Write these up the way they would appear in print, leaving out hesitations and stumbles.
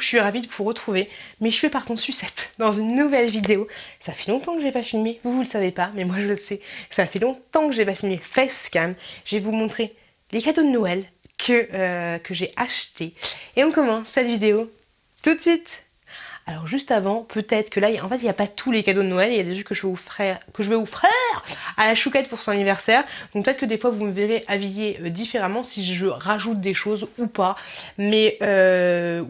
je suis ravie de vous retrouver. Mes cheveux partent en sucette dans une nouvelle vidéo. Ça fait longtemps que j'ai pas filmé, vous le savez pas, mais moi je le sais. Ça fait longtemps que j'ai pas filmé facecam. Je vais vous montrer les cadeaux de Noël que j'ai achetés. Et on commence cette vidéo tout de suite. Alors juste avant, peut-être que là, en fait, il n'y a pas tous les cadeaux de Noël, il y a des trucs que je vais vous faire à la chouquette pour son anniversaire. Donc peut-être que des fois, vous me verrez habillée différemment si je rajoute des choses ou pas. Mais,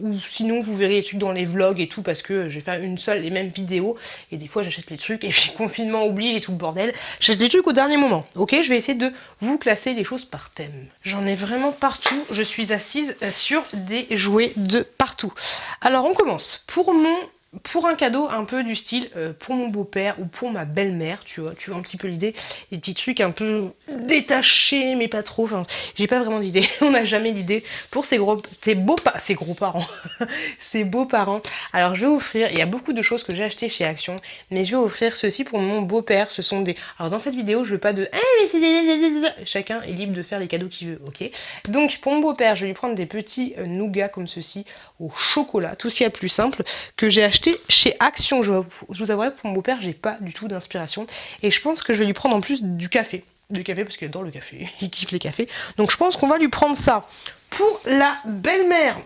ou sinon, vous verrez les trucs dans les vlogs et tout, parce que je vais faire une seule et même vidéo. Et des fois, j'achète les trucs, et puis confinement oblige et tout le bordel. J'achète les trucs au dernier moment, ok? Je vais essayer de vous classer les choses par thème. J'en ai vraiment partout. Je suis assise sur des jouets de partout. Alors, on commence. Pour un cadeau un peu du style pour mon beau-père ou pour ma belle-mère, tu vois un petit peu l'idée, des petits trucs un peu détachés mais pas trop, enfin j'ai pas vraiment d'idée, on n'a jamais d'idée pour ces beaux-parents, ces beaux-parents. Alors je vais offrir, il y a beaucoup de choses que j'ai achetées chez Action, mais je vais offrir ceci pour mon beau-père, ce sont des... Alors dans cette vidéo je veux pas de... mais c'est des... Chacun est libre de faire les cadeaux qu'il veut, ok? Donc pour mon beau-père je vais lui prendre des petits nougats comme ceci, au chocolat, tout ce qu'il y a de plus simple, que j'ai acheté chez Action. Je vous avouerai, pour mon beau-père, j'ai pas du tout d'inspiration. Et je pense que je vais lui prendre en plus du café. Du café parce qu'il adore le café, il kiffe les cafés. Donc je pense qu'on va lui prendre ça. Pour la belle-mère.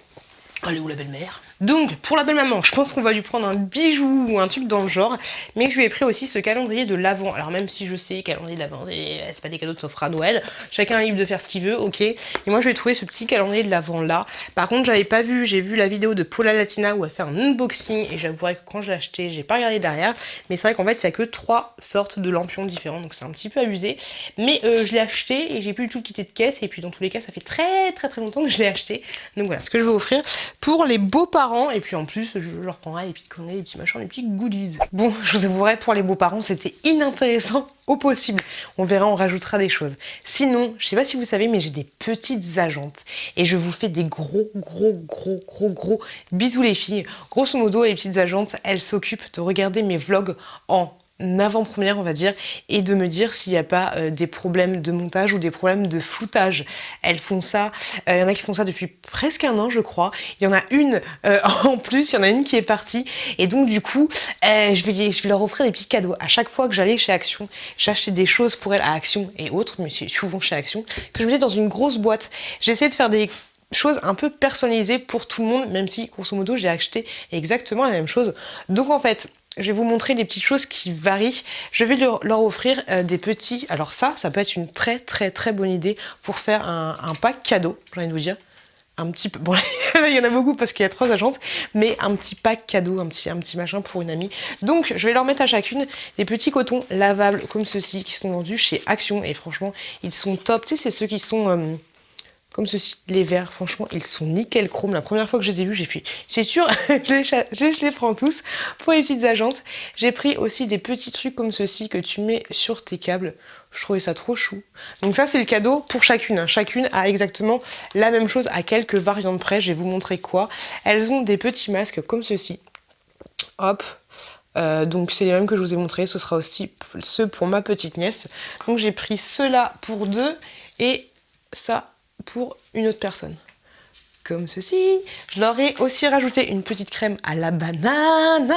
Elle est où la belle-mère? Donc, pour la belle-maman, je pense qu'on va lui prendre un bijou ou un truc dans le genre. Mais je lui ai pris aussi ce calendrier de l'Avent. Alors même si je sais, calendrier de l'Avent, c'est pas des cadeaux de s'offre à Noël. Chacun est libre de faire ce qu'il veut, ok. Et moi, je vais trouver ce petit calendrier de l'Avent là. Par contre, j'avais pas vu, j'ai vu la vidéo de Paula Latina où elle fait un unboxing. Et j'avouerai que quand je l'ai acheté, j'ai pas regardé derrière. Mais c'est vrai qu'en fait, il y a que 3 sortes de lampions différents. Donc c'est un petit peu abusé. Mais je l'ai acheté et j'ai plus du tout quitté de caisse. Et puis dans tous les cas, ça fait très longtemps que je l'ai acheté. Donc voilà, ce que je vais offrir pour les beaux-parents. Et puis en plus, je leur prendrai les petites conneries, les petits machins, les petits goodies. Bon, je vous avouerai, pour les beaux-parents, c'était inintéressant au possible. On verra, on rajoutera des choses. Sinon, je sais pas si vous savez, mais j'ai des petites agentes. Et je vous fais des gros bisous les filles. Grosso modo, les petites agentes, elles s'occupent de regarder mes vlogs en avant-première, on va dire, et de me dire s'il n'y a pas des problèmes de montage ou des problèmes de floutage. Elles font ça, il y en a qui font ça depuis presque un an, je crois. Il y en a une en plus, il y en a une qui est partie, et donc du coup, je vais leur offrir des petits cadeaux. À chaque fois que j'allais chez Action, j'achetais des choses pour elles à Action et autres, mais c'est souvent chez Action, que je mettais dans une grosse boîte. J'essayais de faire des choses un peu personnalisées pour tout le monde, même si, grosso modo, j'ai acheté exactement la même chose. Donc en fait, je vais vous montrer des petites choses qui varient. Je vais leur offrir des petits... Alors ça peut être une très bonne idée pour faire un pack cadeau, j'ai envie de vous dire. Un petit peu... Bon, il y en a beaucoup parce qu'il y a 3 agentes, mais un petit pack cadeau, un petit machin pour une amie. Donc, je vais leur mettre à chacune des petits cotons lavables comme ceux-ci qui sont vendus chez Action. Et franchement, ils sont top. Tu sais, c'est ceux qui sont... comme ceci, les verts, franchement, ils sont nickel chrome. La première fois que je les ai vus, j'ai fait, c'est sûr, je les prends tous. Pour les petites agentes, j'ai pris aussi des petits trucs comme ceci que tu mets sur tes câbles. Je trouvais ça trop chou. Donc ça, c'est le cadeau pour chacune, hein. Chacune a exactement la même chose à quelques variantes près. Je vais vous montrer quoi. Elles ont des petits masques comme ceci. Hop. Donc c'est les mêmes que je vous ai montré. Ce sera aussi ceux pour ma petite nièce. Donc j'ai pris ceux-là pour 2 et ça pour une autre personne. Comme ceci. Je leur ai aussi rajouté une petite crème à la banane,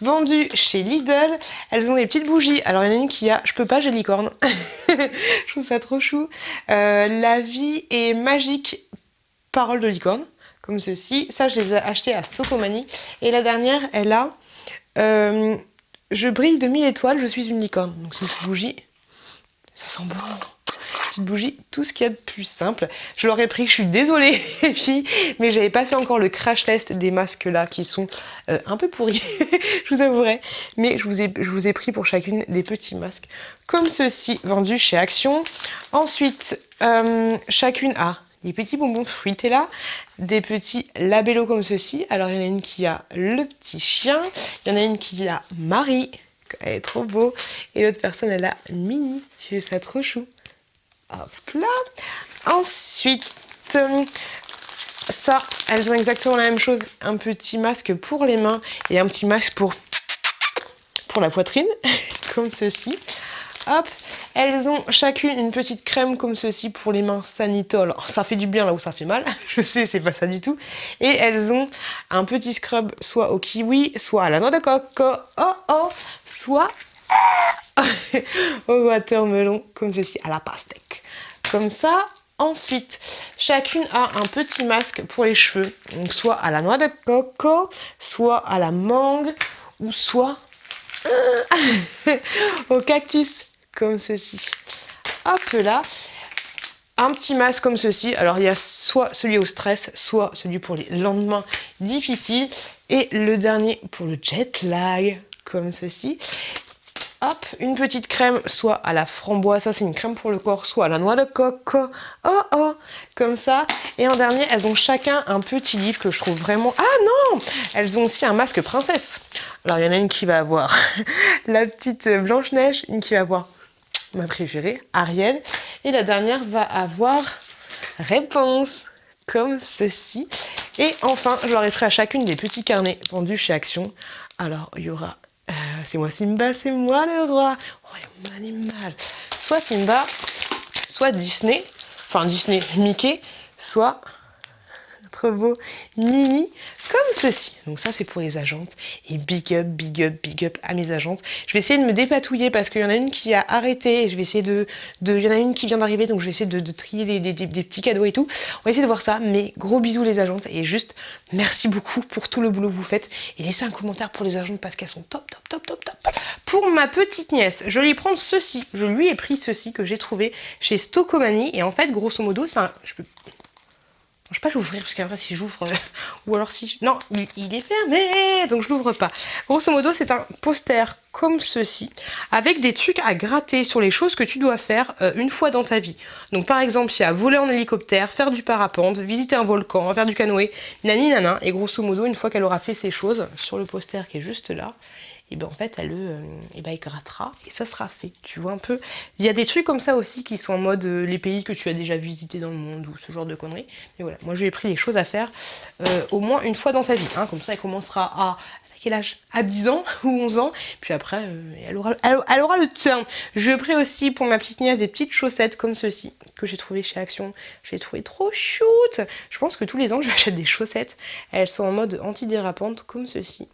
vendue chez Lidl. Elles ont des petites bougies. Alors il y en a une qui a, je peux pas, j'ai licorne. Je trouve ça trop chou. La vie est magique, parole de licorne, comme ceci. Ça, je les ai achetées à Stocomanie. Et la dernière, elle a je brille de 1000 étoiles, je suis une licorne. Donc c'est une petite bougie. Ça sent bon. Petite bougie, tout ce qu'il y a de plus simple. Je l'aurais pris, je suis désolée les filles, mais j'avais pas fait encore le crash test des masques là qui sont un peu pourris, je vous avouerai. Mais je vous ai pris pour chacune des petits masques comme ceci, vendus chez Action. Ensuite, chacune a des petits bonbons fruités là, des petits labellos comme ceci. Alors il y en a une qui a le petit chien, il y en a une qui a Marie, elle est trop beau, et l'autre personne elle a Minnie, je trouve ça trop chou. Hop là. Ensuite, ça, elles ont exactement la même chose. Un petit masque pour les mains et un petit masque pour la poitrine, comme ceci. Hop, elles ont chacune une petite crème comme ceci pour les mains Sanitol. Ça fait du bien là où ça fait mal, je sais, c'est pas ça du tout. Et elles ont un petit scrub soit au kiwi, soit à la noix de coco, soit au watermelon comme ceci, à la pastèque. Comme ça. Ensuite, chacune a un petit masque pour les cheveux, donc soit à la noix de coco, soit à la mangue, ou soit au cactus, comme ceci. Hop là, un petit masque comme ceci. Alors il y a soit celui au stress, soit celui pour les lendemains difficiles, et le dernier pour le jet lag, comme ceci. Hop, une petite crème, soit à la framboise, ça c'est une crème pour le corps, soit à la noix de coco, comme ça. Et en dernier, elles ont chacun un petit livre que je trouve vraiment... Ah non! Elles ont aussi un masque princesse. Alors il y en a une qui va avoir la petite Blanche-Neige, une qui va avoir ma préférée, Ariel, et la dernière va avoir Réponse, comme ceci. Et enfin, je leur ai pris à chacune des petits carnets vendus chez Action. Alors il y aura... c'est moi Simba, c'est moi le roi, royaume animal. Soit Simba, soit Disney, enfin Disney, Mickey, soit notre beau Mini, comme ceci. Donc ça c'est pour les agentes. Et big up, big up, big up à mes agentes. Je vais essayer de me dépatouiller parce qu'il y en a une qui a arrêté. Et je vais essayer il y en a une qui vient d'arriver, donc je vais essayer de trier des petits cadeaux et tout. On va essayer de voir ça. Mais gros bisous les agentes. Et juste merci beaucoup pour tout le boulot que vous faites. Et laissez un commentaire pour les agentes parce qu'elles sont top, top, top, top, top. Pour ma petite nièce, je vais lui prendre ceci. Je lui ai pris ceci que j'ai trouvé chez Stocomanie. Et en fait, grosso modo, c'est un... Je peux pas l'ouvrir parce qu'après si j'ouvre ou alors si non il est fermé donc je l'ouvre pas. Grosso modo c'est un poster comme ceci avec des trucs à gratter sur les choses que tu dois faire une fois dans ta vie. Donc par exemple il y a voler en hélicoptère, faire du parapente, visiter un volcan, faire du canoë, nani nana, et grosso modo une fois qu'elle aura fait ces choses sur le poster qui est juste là, et ben en fait elle grattera et ça sera fait. Tu vois un peu. Il y a des trucs comme ça aussi qui sont en mode les pays que tu as déjà visités dans le monde ou ce genre de conneries. Mais voilà, moi je lui ai pris les choses à faire au moins une fois dans ta vie. Hein. Comme ça elle commencera à quel âge? À 10 ans ou 11 ans. Puis après elle aura le turn. Je lui ai pris aussi pour ma petite nièce des petites chaussettes comme ceci que j'ai trouvé chez Action. Je les ai trouvées trop shoot. Je pense que tous les ans je lui achète des chaussettes. Elles sont en mode antidérapantes comme ceci.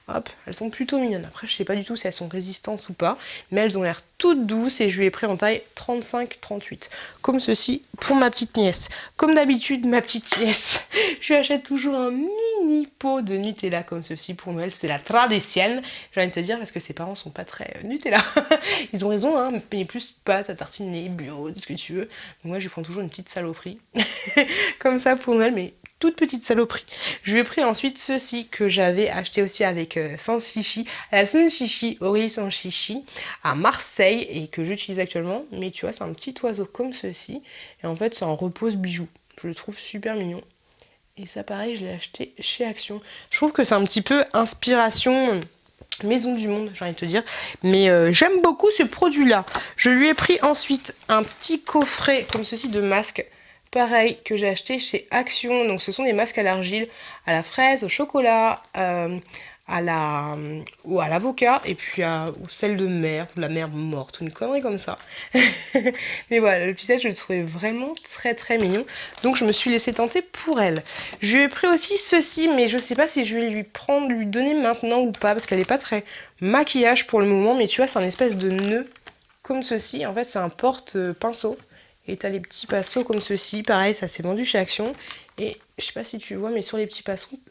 Hop, elles sont plutôt mignonnes. Après, je sais pas du tout si elles sont résistantes ou pas, mais elles ont l'air toutes douces et je lui ai pris en taille 35-38. Comme ceci pour ma petite nièce. Comme d'habitude, ma petite nièce, je lui achète toujours un mini pot de Nutella comme ceci pour Noël. C'est la traditionnelle, j'ai envie de te dire, parce que ses parents sont pas très Nutella. Ils ont raison, hein, mais plus pâte à tartiner, bio, ce que tu veux. Donc moi, je lui prends toujours une petite saloperie. Comme ça pour Noël, mais toute petite saloperie. Je lui ai pris ensuite ceci que j'avais acheté aussi avec Sanchichi, la Sanchichi, Ori Sanchichi, à Marseille et que j'utilise actuellement. Mais tu vois, c'est un petit oiseau comme ceci. Et en fait, c'est un repose bijou. Je le trouve super mignon. Et ça, pareil, je l'ai acheté chez Action. Je trouve que c'est un petit peu inspiration Maison du Monde, j'ai envie de te dire. Mais j'aime beaucoup ce produit-là. Je lui ai pris ensuite un petit coffret comme ceci de masques. Pareil que j'ai acheté chez Action, donc ce sont des masques à l'argile, à la fraise, au chocolat, à l'avocat et puis au sel de mer, la mer morte, une connerie comme ça. Mais voilà, le pistage je le trouvais vraiment très très mignon, donc je me suis laissée tenter pour elle. Je lui ai pris aussi ceci, mais je sais pas si je vais lui donner maintenant ou pas, parce qu'elle est pas très maquillage pour le moment, mais tu vois c'est un espèce de nœud comme ceci, en fait c'est un porte-pinceau. Et t'as les petits pinceaux comme ceci, pareil, ça s'est vendu chez Action. Et je sais pas si tu vois, mais sur les petits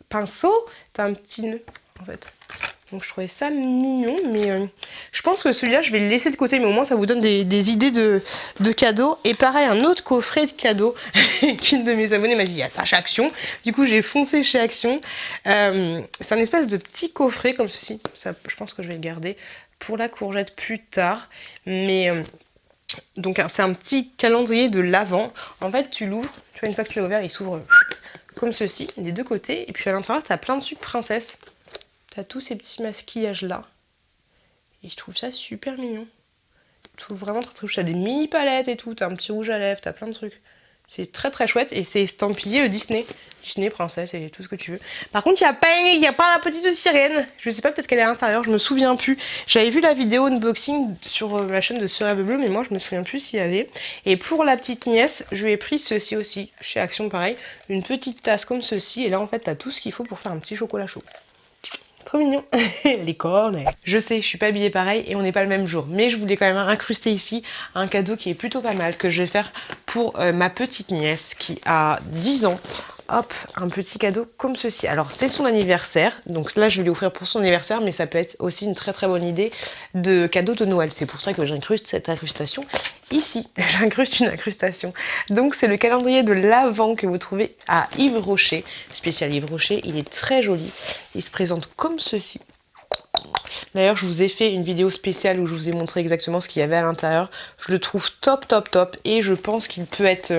pinceaux, t'as un petit nœud, en fait. Donc je trouvais ça mignon, mais je pense que celui-là, je vais le laisser de côté, mais au moins ça vous donne des idées de cadeaux. Et pareil, un autre coffret de cadeaux qu'une de mes abonnées m'a dit, il y a ça chez Action. Du coup, j'ai foncé chez Action. C'est un espèce de petit coffret comme ceci. Ça, je pense que je vais le garder pour la courgette plus tard. Mais... donc c'est un petit calendrier de l'Avent. En fait tu l'ouvres, tu vois une fois que tu l'as ouvert il s'ouvre comme ceci, des deux côtés. Et puis à l'intérieur tu as plein de trucs princesse. Tu as tous ces petits maquillages là. Et je trouve ça super mignon. Je trouve vraiment très très chou. Tu as des mini palettes et tout, tu as un petit rouge à lèvres, tu as plein de trucs. C'est très très chouette et c'est estampillé Disney. Disney, princesse et tout ce que tu veux. Par contre, il n'y a pas la petite sirène. Je sais pas, peut-être qu'elle est à l'intérieur, je me souviens plus. J'avais vu la vidéo unboxing sur la chaîne de Sœur Eve Bleu, mais moi je me souviens plus s'il y avait. Et pour la petite nièce, je lui ai pris ceci aussi, chez Action pareil. Une petite tasse comme ceci. Et là en fait, t'as tout ce qu'il faut pour faire un petit chocolat chaud. Trop mignon. Les cornes. Je sais, je suis pas habillée pareil et on n'est pas le même jour. Mais je voulais quand même incruster ici un cadeau qui est plutôt pas mal, que je vais faire pour ma petite nièce qui a 10 ans. Hop, un petit cadeau comme ceci. Alors, c'est son anniversaire. Donc là, je vais lui offrir pour son anniversaire, mais ça peut être aussi une très très bonne idée de cadeau de Noël. C'est pour ça que j'incruste cette incrustation ici. J'incruste une incrustation. Donc, c'est le calendrier de l'Avent que vous trouvez à Yves Rocher. Spécial Yves Rocher. Il est très joli. Il se présente comme ceci. D'ailleurs, je vous ai fait une vidéo spéciale où je vous ai montré exactement ce qu'il y avait à l'intérieur. Je le trouve top, top, top. Et je pense qu'il peut être...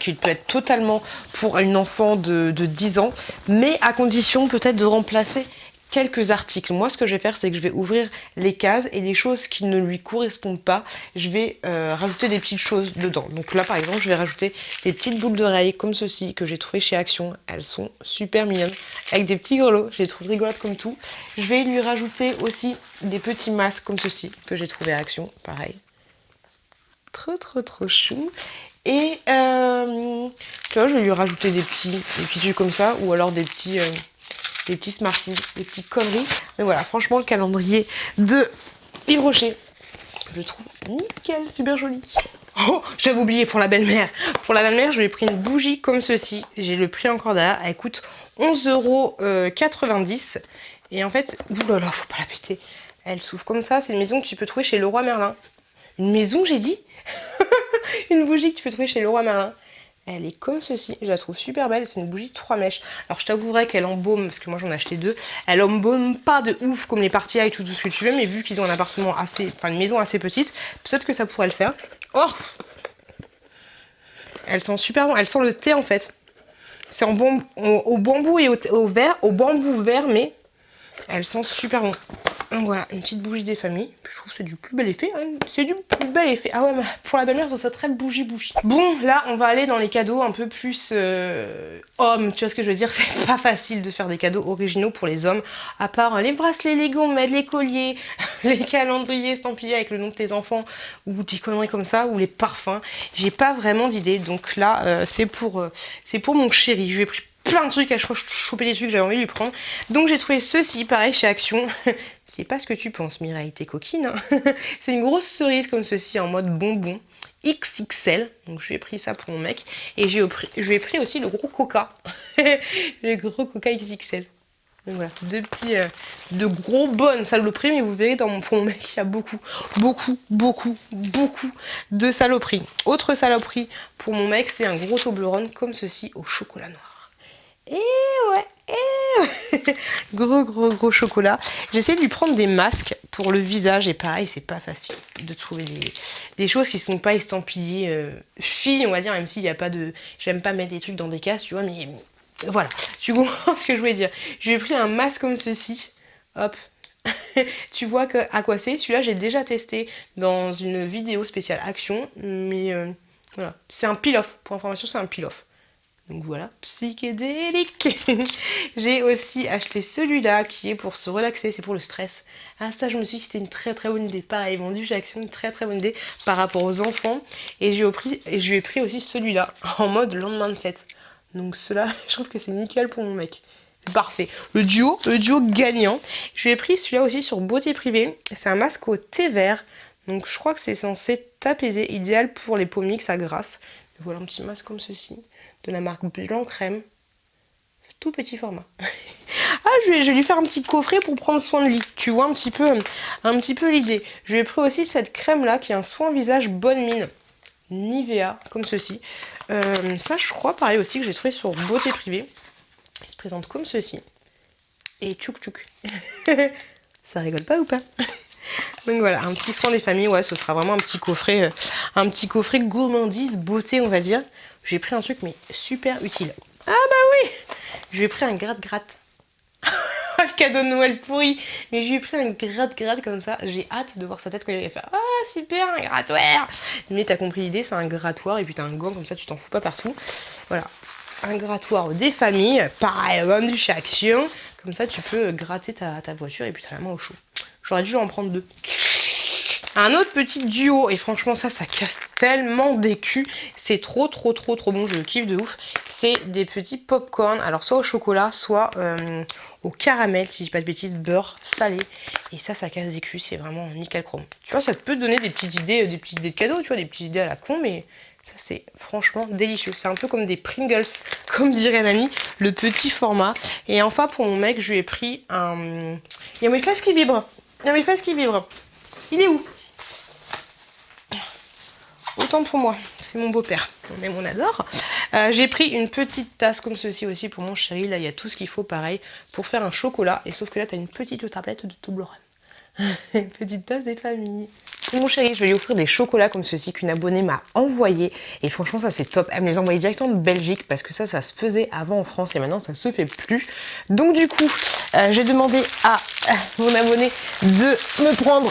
qu'il peut être totalement pour une enfant de 10 ans, mais à condition peut-être de remplacer quelques articles. Moi, ce que je vais faire, c'est que je vais ouvrir les cases et les choses qui ne lui correspondent pas, je vais rajouter des petites choses dedans. Donc là, par exemple, je vais rajouter des petites boules d'oreilles comme ceci que j'ai trouvées chez Action. Elles sont super mignonnes, avec des petits grelots. Je les trouve rigolotes comme tout. Je vais lui rajouter aussi des petits masques comme ceci que j'ai trouvé à Action. Pareil. Trop, trop, trop chou. Et tu vois, je vais lui rajouter des petits trucs comme ça, ou alors des petits Smarties, des petites conneries. Mais voilà, franchement, le calendrier de Yves Rocher, je le trouve nickel, super joli. Oh, j'avais oublié pour la belle-mère. Pour la belle-mère, je lui ai pris une bougie comme ceci. J'ai le prix encore derrière. Elle coûte 11,90 €. Et en fait, oulala, faut pas la péter. Elle s'ouvre comme ça. C'est une maison que tu peux trouver chez Leroy Merlin. Une maison, j'ai dit. Une bougie que tu peux trouver chez Leroy Merlin. Elle est comme ceci, je la trouve super belle, c'est une bougie de 3 mèches. Alors je t'avouerai qu'elle embaume, parce que moi j'en ai acheté 2, elle embaume pas de ouf comme les parties et tout ce que tu veux, mais vu qu'ils ont un appartement assez, enfin une maison assez petite, peut-être que ça pourrait le faire. Oh, elle sent super bon, elle sent le thé en fait. C'est en au bambou et au bambou vert, mais elle sent super bon. Donc voilà, une petite bougie des familles. Je trouve que c'est du plus bel effet. Hein. C'est du plus bel effet. Ah ouais, mais pour la belle-mère, ça très bougie. Bon, là, on va aller dans les cadeaux un peu plus hommes. Tu vois ce que je veux dire? C'est pas facile de faire des cadeaux originaux pour les hommes. À part les bracelets, les gommettes, les colliers, les calendriers estampillés avec le nom de tes enfants, ou des conneries comme ça, ou les parfums. J'ai pas vraiment d'idée. Donc là, c'est pour mon chéri. Je lui ai pris plein de trucs à choper des trucs que j'avais envie de lui prendre. Donc j'ai trouvé ceci, pareil chez Action. C'est pas ce que tu penses, Mireille, t'es coquine. Hein. C'est une grosse cerise comme ceci en mode bonbon XXL. Donc je lui ai pris ça pour mon mec. Et je lui ai pris aussi le gros coca. Le gros coca XXL. Donc voilà, de gros bonnes saloperies, mais vous verrez pour mon mec, il y a beaucoup de saloperies. Autre saloperie pour mon mec, c'est un gros Toblerone comme ceci au chocolat noir. Et ouais. Gros chocolat. J'essaie de lui prendre des masques pour le visage et pareil, c'est pas facile de trouver des choses qui sont pas estampillées filles, on va dire, même s'il n'y a pas de... J'aime pas mettre des trucs dans des cases, tu vois, mais voilà. Tu comprends ce que je voulais dire. Je lui ai pris un masque comme ceci. Hop. Tu vois à quoi c'est. Celui-là, j'ai déjà testé dans une vidéo spéciale Action, mais voilà. C'est un peel-off. Pour information, c'est un peel-off. Donc voilà, psychédélique. J'ai aussi acheté celui-là qui est pour se relaxer, c'est pour le stress. Ah ça, je me suis dit que c'était une très très bonne idée. Pareil, vendu chez Action, une très très bonne idée par rapport aux enfants. Et je lui ai pris aussi celui-là en mode lendemain de fête. Donc cela, je trouve que c'est nickel pour mon mec. C'est parfait. Le duo gagnant. Je lui ai pris celui-là aussi sur Beauté Privée. C'est un masque au thé vert. Donc je crois que c'est censé t'apaiser, idéal pour les peaux mixtes à grasse. Voilà un petit masque comme ceci. De la marque Blanc Crème. Tout petit format. Ah, je vais lui faire un petit coffret pour prendre soin de lui. Tu vois un petit peu l'idée. Je lui ai pris aussi cette crème là qui est un soin visage bonne mine. Nivea, comme ceci. Ça, je crois, pareil aussi, que j'ai trouvé sur Beauté Privée. Il se présente comme ceci. Et tchouk tchouk. Ça rigole pas ou pas? Donc voilà, un petit soin des familles, ouais, ce sera vraiment un petit coffret gourmandise, beauté, on va dire. J'ai pris un truc, mais super utile. Ah bah oui! Je lui ai pris un gratte-gratte. Je cadeau de Noël pourri. Mais je lui ai pris un gratte-gratte comme ça. J'ai hâte de voir sa tête quand il va faire « Ah, super, un grattoir !» Mais t'as compris l'idée, c'est un grattoir et puis t'as un gant comme ça, tu t'en fous pas partout. Voilà, un grattoir des familles, pareil, vendu chez Action. Comme ça, tu peux gratter ta voiture et puis t'as la main au chaud. J'aurais dû en prendre 2. Un autre petit duo, et franchement ça casse tellement des culs, c'est trop bon, je kiffe de ouf. C'est des petits popcorn, alors soit au chocolat, soit au caramel, si je dis pas de bêtises, beurre salé. Et ça casse des culs, c'est vraiment nickel chrome. Tu vois, ça te peut donner des petites idées de cadeaux, tu vois, des petites idées à la con, mais ça c'est franchement délicieux. C'est un peu comme des Pringles, comme dirait Nani, le petit format. Et enfin pour mon mec, je lui ai pris un... Il y a mes fesses qui vibrent, il est où? Autant pour moi, c'est mon beau-père, mais on adore. J'ai pris une petite tasse comme ceci aussi pour mon chéri. Là, il y a tout ce qu'il faut pareil pour faire un chocolat. Et sauf que là, tu as une petite tablette de Toblerone. Une petite tasse des familles. Mon chéri, je vais lui offrir des chocolats comme ceci qu'une abonnée m'a envoyé. Et franchement, ça c'est top. Elle me les a envoyés directement de Belgique parce que ça se faisait avant en France et maintenant ça se fait plus. Donc du coup, j'ai demandé à mon abonné de me prendre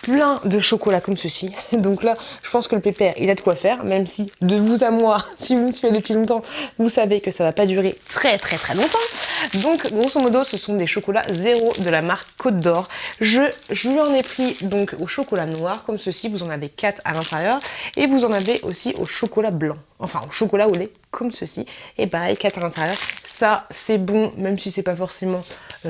plein de chocolat comme ceci. Donc là, je pense que le pépère, il a de quoi faire, même si de vous à moi, si vous me suivez depuis longtemps, vous savez que ça va pas durer très longtemps. Donc grosso modo, ce sont des chocolats zéro de la marque Côte d'Or. Je lui en ai pris donc au chocolat noir comme ceci, vous en avez 4 à l'intérieur et vous en avez aussi au chocolat blanc, enfin au chocolat au lait comme ceci, et pareil 4 à l'intérieur. Ça c'est bon, même si c'est pas forcément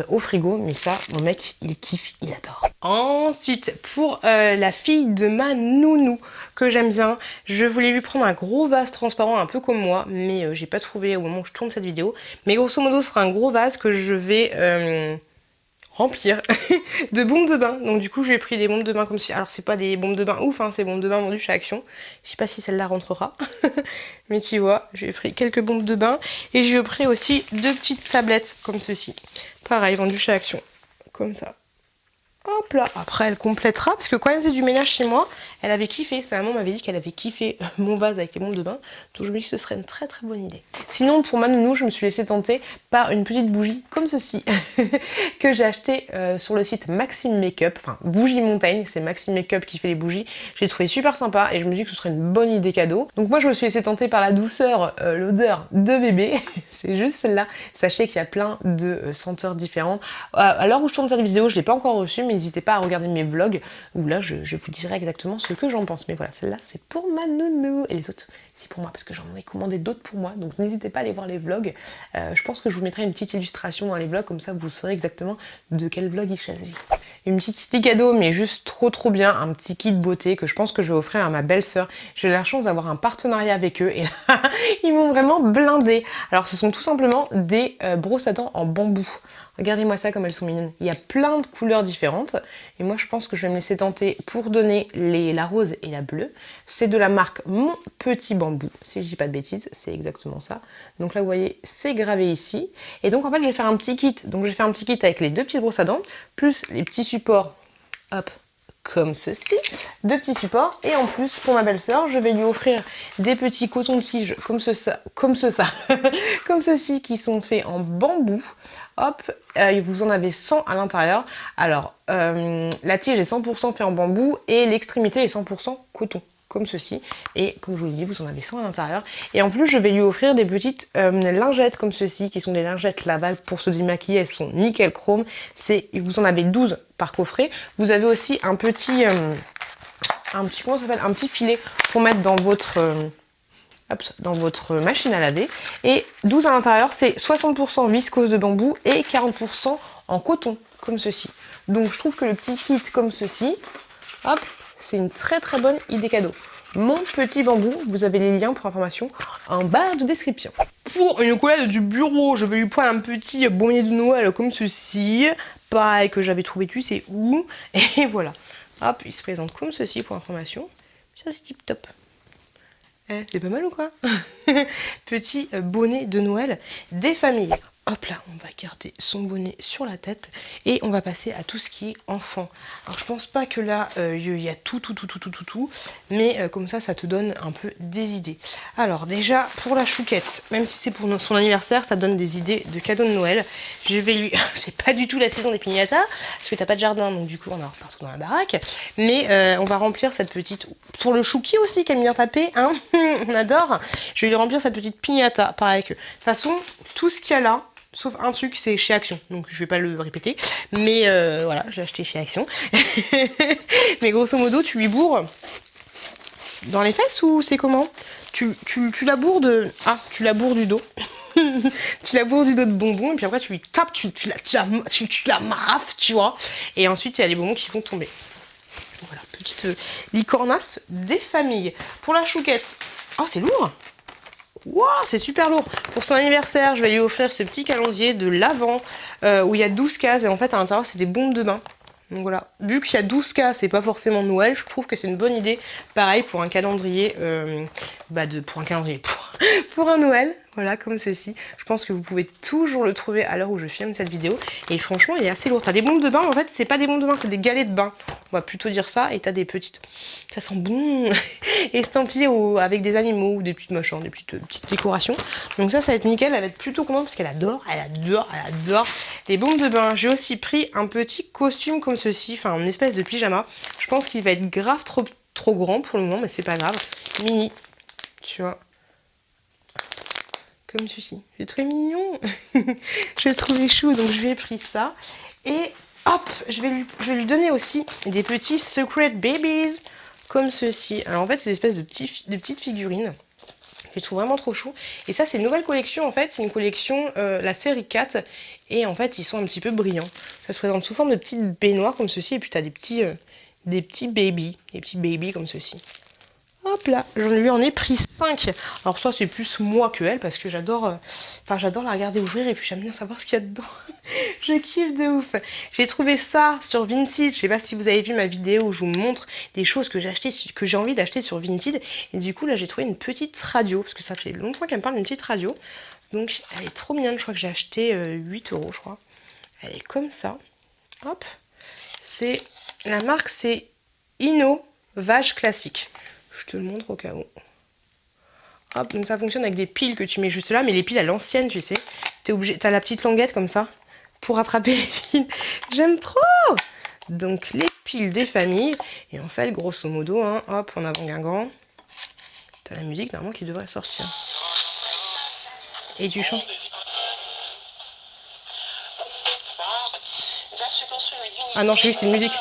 au frigo, mais ça mon mec il kiffe, il adore. Ensuite pour la fille de ma nounou que j'aime bien, je voulais lui prendre un gros vase transparent un peu comme moi, mais j'ai pas trouvé au moment où je tourne cette vidéo. Mais grosso modo ce sera un gros vase que je vais remplir de bombes de bain. Donc du coup j'ai pris des bombes de bain comme si... Alors c'est pas des bombes de bain ouf, hein, c'est bombes de bain vendues chez Action. Je sais pas si celle-là rentrera. Mais tu vois, j'ai pris quelques bombes de bain. Et j'ai pris aussi 2 petites tablettes comme ceci. Pareil, vendues chez Action. Comme ça. Hop là, après elle complétera parce que quand elle faisait du ménage chez moi, elle avait kiffé. Sa maman m'avait dit qu'elle avait kiffé mon vase avec les bombes de bain. Donc je me dis que ce serait une très bonne idée. Sinon pour ma nounou, je me suis laissée tenter par une petite bougie comme ceci que j'ai acheté sur le site Maxime Makeup. Enfin bougie montagne, c'est Maxime Makeup qui fait les bougies. J'ai trouvé super sympa et je me dis que ce serait une bonne idée cadeau. Donc moi je me suis laissée tenter par la douceur, l'odeur de bébé. C'est juste celle-là. Sachez qu'il y a plein de senteurs différentes. À l'heure où je tourne cette vidéo, je ne l'ai pas encore reçue, mais n'hésitez pas à regarder mes vlogs où là je vous dirai exactement ce que j'en pense. Mais voilà, celle-là c'est pour ma nounou et les autres c'est pour moi parce que j'en ai commandé d'autres pour moi. Donc n'hésitez pas à aller voir les vlogs. Je pense que je vous mettrai une petite illustration dans les vlogs, comme ça vous saurez exactement de quel vlog il s'agit. Une petite stick cadeau, mais juste trop bien, un petit kit beauté que je pense que je vais offrir à ma belle-sœur. J'ai eu la chance d'avoir un partenariat avec eux et là, ils m'ont vraiment blindé. Alors ce sont tout simplement des brosses à dents en bambou. Regardez-moi ça comme elles sont mignonnes. Il y a plein de couleurs différentes et moi je pense que je vais me laisser tenter pour donner la rose et la bleue. C'est de la marque Mon Petit Bambou, si je dis pas de bêtises, c'est exactement ça. Donc là vous voyez c'est gravé ici et donc en fait je vais faire un petit kit. Donc je vais faire un petit kit avec les 2 petites brosses à dents plus les petits supports, hop, comme ceci, 2 petits supports et en plus pour ma belle-sœur je vais lui offrir des petits cotons-tiges comme comme ceci qui sont faits en bambou. Hop, vous en avez 100 à l'intérieur. Alors la tige est 100% fait en bambou et l'extrémité est 100% coton comme ceci, et comme je vous l'ai dit vous en avez 100 à l'intérieur. Et en plus je vais lui offrir des petites lingettes comme ceci qui sont des lingettes lavables pour se démaquiller. Elles sont nickel chrome, vous en avez 12 par coffret. Vous avez aussi un petit comment ça s'appelle, un petit filet pour mettre dans votre machine à laver. Et 12 à l'intérieur, c'est 60% viscose de bambou et 40% en coton comme ceci. Donc je trouve que le petit kit comme ceci, hop, c'est une très bonne idée cadeau. Mon Petit Bambou, vous avez les liens pour information en barre de description. Pour une collade du bureau, je vais lui prendre un petit bonnet de Noël comme ceci. Pareil que j'avais trouvé, tu sais où. Et voilà. Hop, il se présente comme ceci pour information. Ça c'est tip top. C'est pas mal ou quoi? Petit bonnet de Noël des familles. Hop là, on va garder son bonnet sur la tête et on va passer à tout ce qui est enfant. Alors je pense pas que là il y a tout, mais comme ça te donne un peu des idées. Alors déjà pour la chouquette, même si c'est pour son anniversaire, ça donne des idées de cadeaux de Noël. Je vais lui, c'est pas du tout la saison des piñatas parce que t'as pas de jardin, donc du coup on en partout dans la baraque. Mais on va remplir cette petite, pour le chouki aussi qui aime bien taper, hein, on adore. Je vais lui remplir cette petite piñata, pareil que. De toute façon, tout ce qu'il y a là. Sauf un truc, c'est chez Action, donc je vais pas le répéter. Mais voilà, je l'ai acheté chez Action. Mais grosso modo, tu lui bourres dans les fesses ou c'est comment? Tu la bourres de... Ah, tu la bourres du dos. Tu la bourres du dos de bonbons et puis après tu lui tapes, tu la marafes, tu vois. Et ensuite, il y a les bonbons qui vont tomber. Voilà, petite licornasse des familles. Pour la chouquette, oh c'est lourd! Wow, c'est super lourd. Pour son anniversaire, je vais lui offrir ce petit calendrier de l'Avent où il y a 12 cases et en fait à l'intérieur c'est des bombes de bain. Donc voilà, vu qu'il y a 12 cases, c'est pas forcément Noël, je trouve que c'est une bonne idée. Pareil pour un calendrier, pour un Noël, voilà comme ceci. Je pense que vous pouvez toujours le trouver à l'heure où je filme cette vidéo. Et franchement, il est assez lourd. T'as des bombes de bain, en fait, c'est pas des bombes de bain, c'est des galets de bain. On va plutôt dire ça. Et t'as des petites... Ça sent bon estampillé avec des animaux ou des petites machins, des petites décorations. Donc ça va être nickel. Elle va être plutôt contente parce qu'elle adore les bombes de bain. J'ai aussi pris un petit costume comme ceci, enfin une espèce de pyjama. Je pense qu'il va être grave trop grand pour le moment, mais c'est pas grave. Mini, tu vois. Comme ceci. C'est très mignon. Je l'ai trouvé chou, donc je lui ai pris ça. Et hop, je vais lui donner aussi des petits Secret Babies, comme ceci. Alors en fait, c'est des espèces de petites figurines. Je les trouve vraiment trop chou. Et ça, c'est une nouvelle collection, en fait. C'est une collection, la série 4. Et en fait, ils sont un petit peu brillants. Ça se présente sous forme de petites baignoires, comme ceci. Et puis, tu as des petits babies. Des petits babies, comme ceci. Hop là, je lui en ai pris 5. Alors ça c'est plus moi que elle parce que j'adore j'adore la regarder ouvrir et puis j'aime bien savoir ce qu'il y a dedans. Je kiffe de ouf. J'ai trouvé ça sur Vinted. Je sais pas si vous avez vu ma vidéo où je vous montre des choses que j'ai envie d'acheter sur Vinted. Et du coup là j'ai trouvé une petite radio parce que ça fait longtemps qu'elle me parle d'une petite radio. Donc elle est trop mignonne. Je crois que j'ai acheté 8 € je crois. Elle est comme ça. Hop. La marque c'est Innovage Classique. Je te le montre au cas où. Hop, donc ça fonctionne avec des piles que tu mets juste là, mais les piles à l'ancienne, tu sais. T'as la petite languette comme ça pour attraper les piles. J'aime trop! Donc les piles des familles. Et en fait, grosso modo, hein, hop, en avant Guingamp. T'as la musique normalement qui devrait sortir. Et tu chantes. Ah non, je sais, c'est une musique.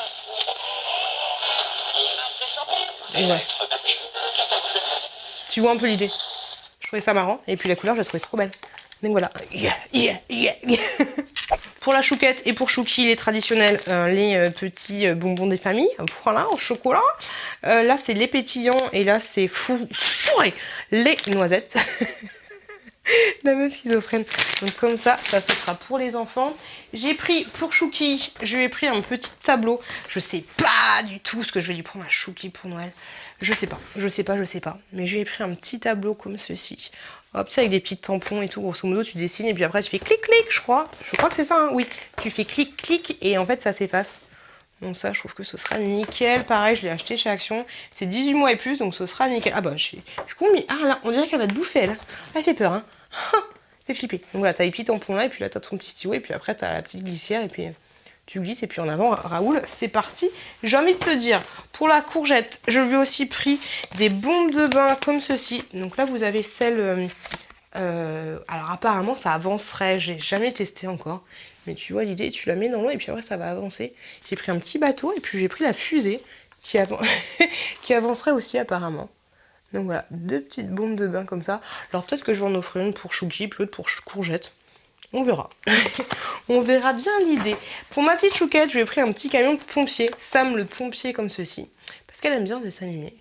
Et ouais. Tu vois un peu l'idée. Je trouvais ça marrant. Et puis la couleur, je la trouvais trop belle. Donc voilà. Pour la chouquette et pour Chouki, les traditionnels, les petits bonbons des familles. Voilà, au chocolat. Là, c'est les pétillants. Et là, c'est les noisettes. La meuf schizophrène. Donc comme ça ce sera pour les enfants. J'ai pris pour Chouki, je lui ai pris un petit tableau. Je sais pas du tout ce que je vais lui prendre à Chouki pour Noël. Je sais pas. Mais je lui ai pris un petit tableau comme ceci. Hop, tu sais, avec des petits tampons et tout. Grosso modo, tu dessines et puis après tu fais clic-clic, je crois. Je crois que c'est ça, hein, oui. Tu fais clic-clic et en fait ça s'efface. Donc ça, je trouve que ce sera nickel. Pareil, je l'ai acheté chez Action. C'est 18 mois et plus, donc ce sera nickel. Ah bah, je suis con, mais... Ah là, on dirait qu'elle va te bouffer, elle. Elle fait peur, hein. Fait flipper. Donc voilà, t'as les petits tampons là, et puis là, t'as ton petit stylo, et puis après, t'as la petite glissière, et puis tu glisses, et puis en avant, Raoul, c'est parti. J'ai envie de te dire, pour la courgette, je lui ai aussi pris des bombes de bain comme ceci. Donc là, vous avez celle... alors apparemment, ça avancerait. J'ai jamais testé encore. Mais tu vois l'idée, tu la mets dans l'eau et puis après ça va avancer. J'ai pris un petit bateau et puis j'ai pris la fusée qui, qui avancerait aussi apparemment. Donc voilà, 2 petites bombes de bain comme ça. Alors peut-être que je vais en offrir une pour Chouki, puis l'autre pour courgette. On verra. On verra bien l'idée. Pour ma petite chouquette, je lui ai pris un petit camion de pompier. Sam le pompier comme ceci. Parce qu'elle aime bien se dessin animé.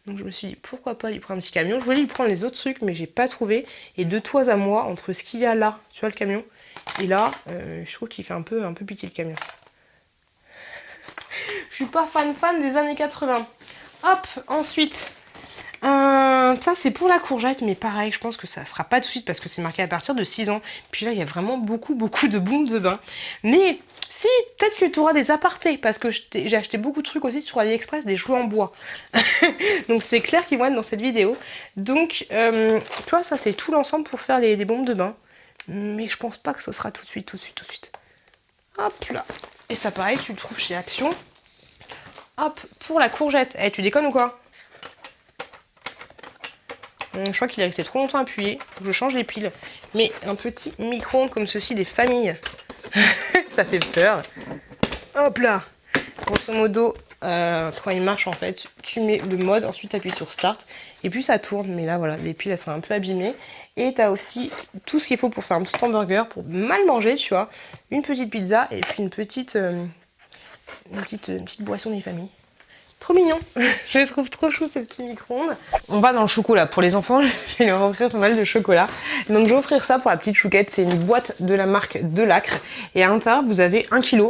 Donc je me suis dit pourquoi pas lui prendre un petit camion. Je voulais lui prendre les autres trucs mais j'ai pas trouvé. Et de toi à moi, entre ce qu'il y a là, tu vois le camion, et là, je trouve qu'il fait un peu pitié le camion. Je suis pas fan des années 80. Hop, ensuite, Ça c'est pour la courgette, mais pareil, je pense que ça sera pas tout de suite parce que c'est marqué à partir de 6 ans. Puis là, il y a vraiment beaucoup de bombes de bain. Mais si, peut-être que tu auras des apartés, parce que j'ai acheté beaucoup de trucs aussi sur AliExpress, des jouets en bois. Donc c'est clair qu'ils vont être dans cette vidéo. Donc, tu vois, ça c'est tout l'ensemble pour faire des bombes de bain. Mais je pense pas que ce sera tout de suite. Hop là. Et ça pareil, tu le trouves chez Action. Hop, pour la courgette. Eh, tu déconnes ou quoi? Je crois qu'il est resté trop longtemps appuyé. Faut que je change les piles. Mais un petit micro-ondes comme ceci des familles. Ça fait peur. Hop là. Grosso modo, quand il marche en fait, tu mets le mode, ensuite tu appuies sur Start. Et puis ça tourne. Mais là voilà, les piles elles sont un peu abîmées. Et tu as aussi tout ce qu'il faut pour faire un petit hamburger, pour mal manger, tu vois. Une petite pizza et puis une petite boisson des familles. Trop mignon. Je les trouve trop chou ces petits micro-ondes. On va dans le chocolat. Pour les enfants, je vais leur offrir pas mal de chocolat. Donc je vais offrir ça pour la petite chouquette. C'est une boîte de la marque Delacre. Et à l'intérieur, vous avez 1 kg.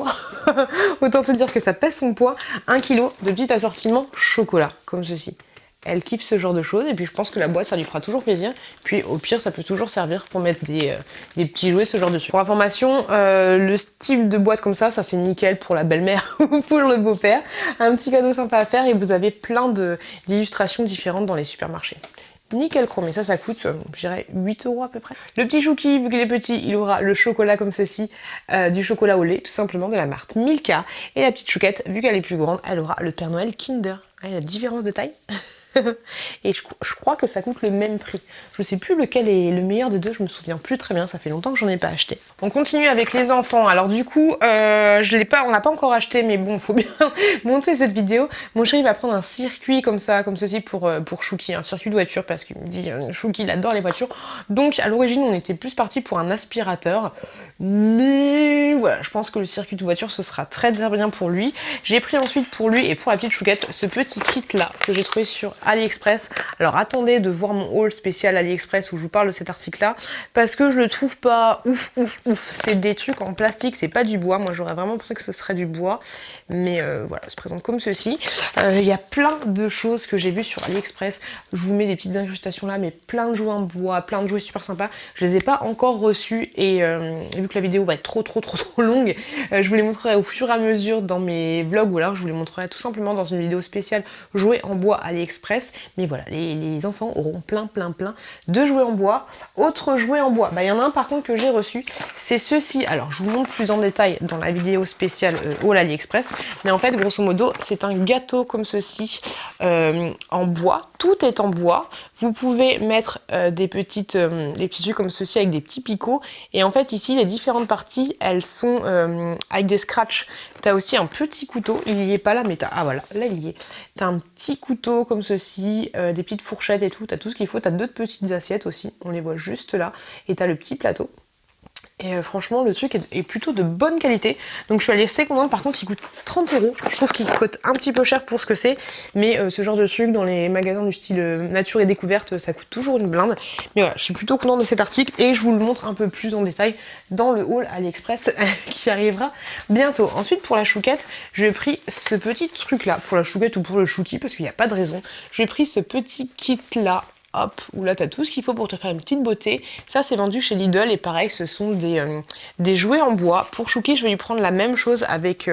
Autant te dire que ça pèse son poids. 1 kg de petit assortiment chocolat, comme ceci. Elle kiffe ce genre de choses et puis je pense que la boîte ça lui fera toujours plaisir. Puis au pire ça peut toujours servir pour mettre des petits jouets, ce genre de trucs. Pour information, le style de boîte comme ça c'est nickel pour la belle-mère ou pour le beau-père. Un petit cadeau sympa à faire et vous avez plein d'illustrations différentes dans les supermarchés. Nickel chrome, et ça coûte, je dirais, 8 € à peu près. Le petit chouki, vu qu'il est petit, il aura le chocolat comme ceci, du chocolat au lait, tout simplement de la marque Milka. Et la petite chouquette, vu qu'elle est plus grande, elle aura le Père Noël Kinder. Ah, la différence de taille. Et je crois que ça coûte le même prix. Je sais plus lequel est le meilleur des deux, je me souviens plus très bien, ça fait longtemps que j'en ai pas acheté. On continue avec les enfants. Alors du coup, on l'a pas encore acheté, mais bon, faut bien montrer cette vidéo. Mon chéri va prendre un circuit comme ça, comme ceci pour Chouki, un circuit de voiture, parce qu'il me dit Chouki il adore les voitures. Donc à l'origine on était plus parti pour un aspirateur. Mais voilà, je pense que le circuit de voiture ce sera très bien pour lui. J'ai pris ensuite pour lui et pour la petite chouquette ce petit kit là que j'ai trouvé sur AliExpress. Alors attendez de voir mon haul spécial AliExpress où je vous parle de cet article là parce que je le trouve pas ouf. C'est des trucs en plastique, c'est pas du bois. Moi j'aurais vraiment pensé que ce serait du bois. Mais voilà, ça se présente comme ceci. Il y a plein de choses que j'ai vues sur AliExpress. Je vous mets des petites incrustations là, mais plein de jouets en bois, plein de jouets super sympas. Je les ai pas encore reçus et vu que la vidéo va être trop longue, je vous les montrerai au fur et à mesure dans mes vlogs ou alors je vous les montrerai tout simplement dans une vidéo spéciale jouets en bois AliExpress. Mais voilà, les enfants auront plein de jouets en bois. Autre jouet en bois, il y en a un par contre que j'ai reçu, c'est ceci. Alors je vous montre plus en détail dans la vidéo spéciale haul AliExpress, mais en fait grosso modo c'est un gâteau comme ceci en bois. Tout est en bois. Vous pouvez mettre des petits trucs comme ceci avec des petits picots. Et en fait ici les différentes parties elles sont avec des scratchs. T'as aussi un petit couteau. Il y est pas là mais ah voilà, là il y est. T'as un petit couteau comme ceci, des petites fourchettes et tout. T'as tout ce qu'il faut. T'as deux petites assiettes aussi. On les voit juste là. Et t'as le petit plateau. Et franchement le truc est plutôt de bonne qualité. Donc je suis allée assez contente. Par contre il coûte 30 €. Je trouve qu'il coûte un petit peu cher pour ce que c'est. Mais ce genre de truc dans les magasins du style nature et découverte ça coûte toujours une blinde. Mais voilà, je suis plutôt contente de cet article. Et je vous le montre un peu plus en détail dans le haul AliExpress qui arrivera bientôt. Ensuite pour la chouquette, j'ai pris ce petit truc là. Pour la chouquette ou pour le chouki parce qu'il n'y a pas de raison. J'ai pris ce petit kit là. Hop, où là t'as tout ce qu'il faut pour te faire une petite beauté. Ça c'est vendu chez Lidl et pareil ce sont des jouets en bois. Pour Chouki je vais lui prendre la même chose avec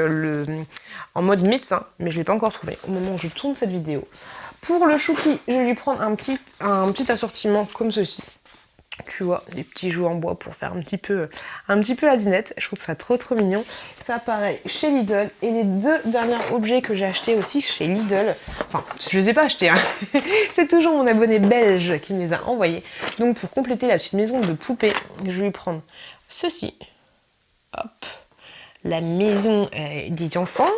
en mode médecin, mais je l'ai pas encore trouvé au moment où je tourne cette vidéo. Pour le Chouki je vais lui prendre un petit assortiment comme ceci. Tu vois, des petits jouets en bois pour faire un petit peu la dinette. Je trouve ça trop mignon. Ça pareil chez Lidl. Et les deux derniers objets que j'ai achetés aussi chez Lidl, enfin je les ai pas achetés hein. C'est toujours mon abonné belge qui me les a envoyés. Donc pour compléter la petite maison de poupée, je vais prendre ceci. Hop, la maison des enfants.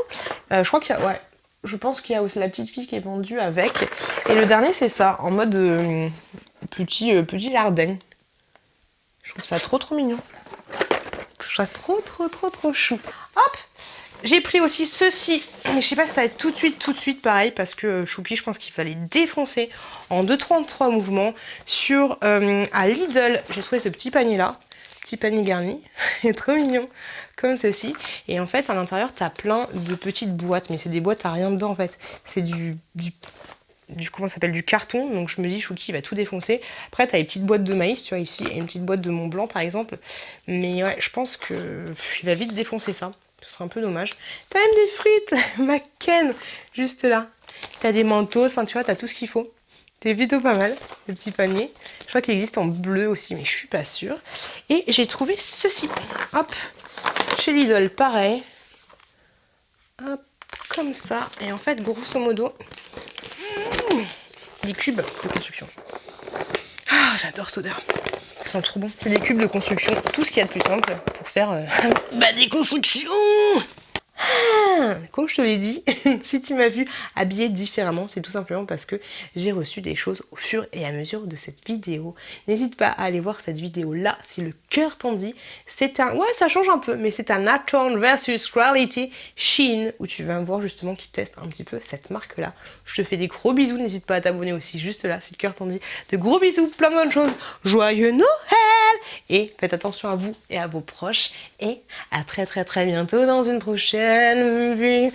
Je crois qu'il y a, ouais, je pense qu'il y a aussi la petite fille qui est vendue avec. Et le dernier c'est ça, en mode petit jardin. Je trouve ça trop mignon. Je trouve ça trop chou. Hop, j'ai pris aussi ceci. Mais je sais pas si ça va être tout de suite pareil parce que Chouki, je pense qu'il fallait défoncer en 2,33 mouvements sur à Lidl. J'ai trouvé ce petit panier là, petit panier garni, il est trop mignon comme ceci. Et en fait à l'intérieur t'as plein de petites boîtes, mais c'est des boîtes à rien dedans en fait. C'est du comment ça s'appelle, du carton. Donc je me dis, Chouki, il va tout défoncer. Après, t'as les petites boîtes de maïs, tu vois, ici, et une petite boîte de Mont Blanc, par exemple. Mais ouais, je pense que il va vite défoncer ça. Ce serait un peu dommage. T'as même des frites, McCain, juste là. T'as des mentos, enfin tu vois, t'as tout ce qu'il faut. C'est plutôt pas mal, le petit panier. Je crois qu'il existe en bleu aussi, mais je suis pas sûre. Et j'ai trouvé ceci. Hop, chez Lidl, pareil. Hop, comme ça. Et en fait, grosso modo, des cubes de construction. Ah, j'adore cette odeur. Ils sont trop bons. C'est des cubes de construction, tout ce qu'il y a de plus simple pour faire des constructions. Comme je te l'ai dit, si tu m'as vu habillée différemment, c'est tout simplement parce que j'ai reçu des choses au fur et à mesure de cette vidéo. N'hésite pas à aller voir cette vidéo là si le cœur t'en dit. C'est un... Ouais, ça change un peu, mais c'est un Aton versus Quality Shein où tu vas voir justement qui teste un petit peu cette marque là. Je te fais des gros bisous, n'hésite pas à t'abonner aussi juste là si le cœur t'en dit. De gros bisous, plein de bonnes choses. Joyeux Noël! Et faites attention à vous et à vos proches. Et à très bientôt dans une prochaine vidéo.